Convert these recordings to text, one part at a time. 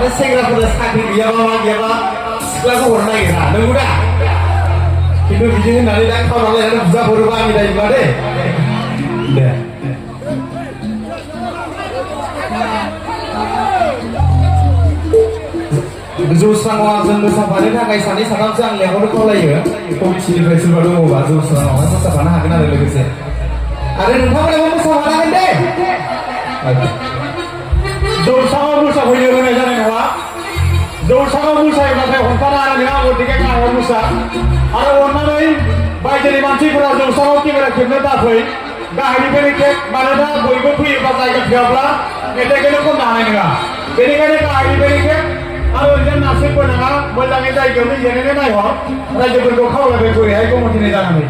माने सेंग्राफोरा साख्रि गैयाबा मा गैयाबा सिख्लाखौ हरनो नागिरा नंगौ दा खिन्थु बिदि होननानै दा खावनानै लायनानै बुजा हरोबा आंनि दायबा दे दे जौस्राङाव आंजों मोसाफानो थाखाय सानै साथामसो आं लेंहरनो खावलायो कमिटिनिफ्राय सोरबा दङबा जौस्राङावहाय मोसाफानो हागोन आरो लोगोसे आरो नोंथांमोनाबो मोसाफानो हागोन दे जौस्राङाव मोसाफैनो होनाय जानाय नङा जौस्राङाव मोसायोब्लाथाय हमथानो हानाय नङा गतिके गाहायाव मोसा आरो अननानै बायजोनि मानसिफोरा जौस्राङाव केमेरा खेबनो दाफै गाहायनिफ्रायनो खेब मानोना बयबो फैयोब्ला जायगा थोआब्ला मेथाइखौनो खननो हानाय नङा बेनिखायनो गाहायनिफ्रायनो खेब आरो ओरैनो नारसिंबो नङा मोजाङै जायगायावनो जिरायनो नायहर रायजोफोरखौ खावलायबाय बोरैहाय गमथिनि जानानै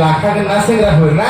लाखागोन ना सेंग्राफोर ना